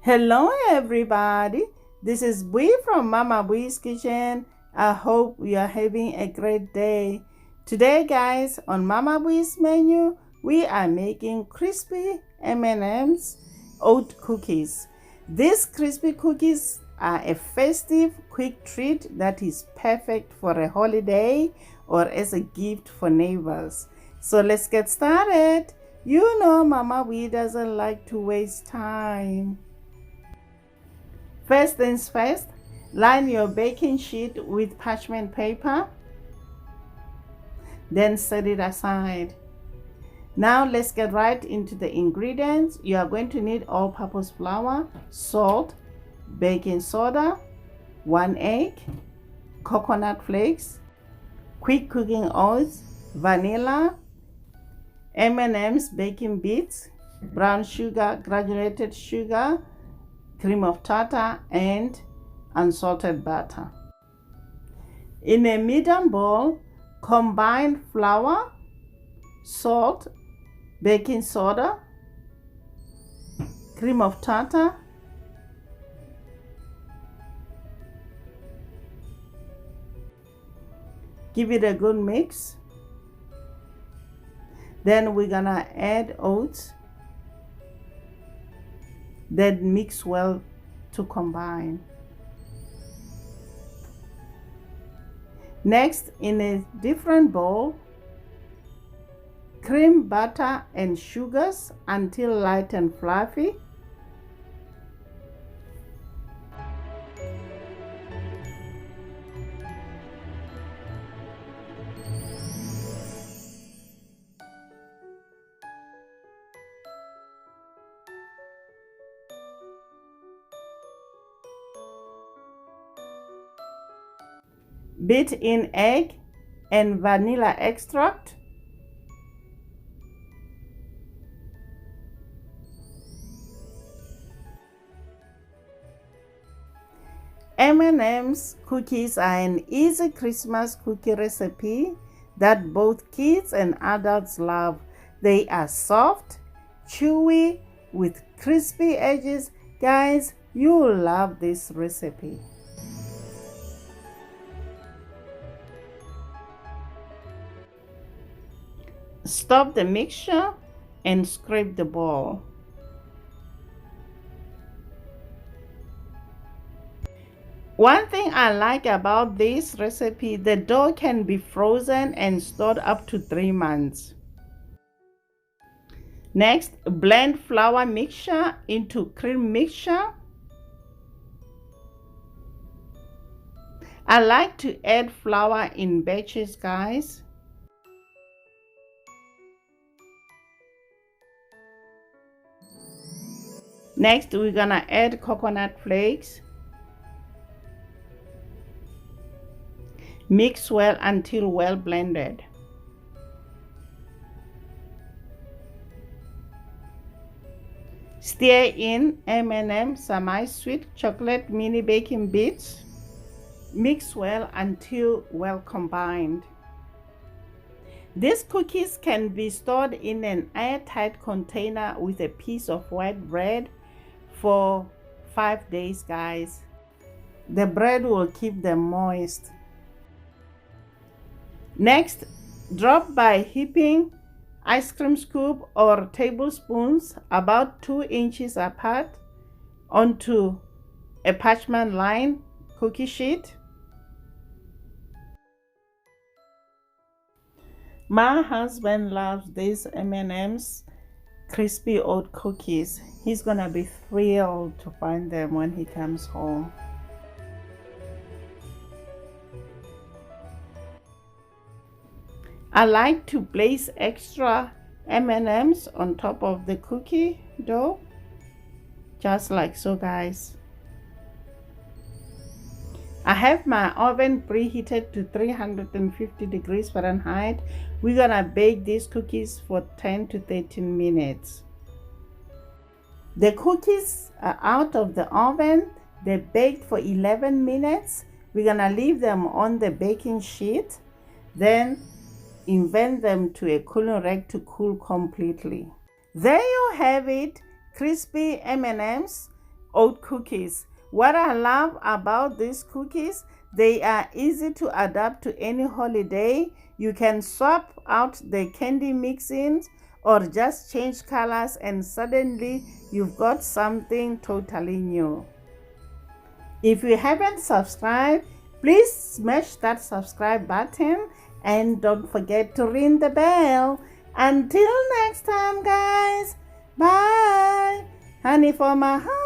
Hello everybody, this is Bui from Mama Bui's kitchen. I hope you are having a great day. Today guys, on Mama Bui's menu, we are making crispy M&M's oat cookies. These crispy cookies are a festive quick treat that is perfect for a holiday or as a gift for neighbors. So let's get started. You know Mama Bui doesn't like to waste time. First things first, line your baking sheet with parchment paper, then set it aside. Now let's get right into the ingredients. You are going to need all-purpose flour, salt, baking soda, 1 egg, coconut flakes, quick cooking oats, vanilla, M&M's baking bits, brown sugar, granulated sugar, cream of tartar, and unsalted butter. In a medium bowl, combine flour, salt, baking soda, cream of tartar, give it a good mix. Then we're gonna add oats. Then mix well to combine. Next, in a different bowl, cream butter and sugars until light and fluffy. Beat in egg and vanilla extract. M&M's cookies are an easy Christmas cookie recipe that both kids and adults love. They are soft, chewy, with crispy edges. Guys, you will love this recipe. Stop the mixture and scrape the bowl. One thing I like about this recipe, the dough can be frozen and stored up to 3 months. Next, blend flour mixture into cream mixture. I like to add flour in batches, guys. Next, we're gonna add coconut flakes. Mix well until well blended. Stir in M&M semi-sweet chocolate mini baking bits. Mix well until well combined. These cookies can be stored in an airtight container with a piece of white bread for 5 days, guys. The bread will keep them moist. Next, drop by heaping ice cream scoop or tablespoons about 2 inches apart onto a parchment lined cookie sheet. My husband loves these M&M's crispy oat cookies. He's gonna be thrilled to find them when he comes home. I like to place extra M&M's on top of the cookie dough, just like so, guys. I have my oven preheated to 350 degrees Fahrenheit. We're gonna bake these cookies for 10 to 13 minutes. The cookies are out of the oven. They baked for 11 minutes. We're gonna leave them on the baking sheet, then invert them to a cooling rack to cool completely. There you have it, crispy M&M's oat cookies. What I love about these cookies, they are easy to adapt to any holiday. You can swap out the candy mix-ins or just change colors and suddenly you've got something totally new. If you haven't subscribed, please smash that subscribe button and don't forget to ring the bell. Until next time, guys. Bye. Honey for my heart.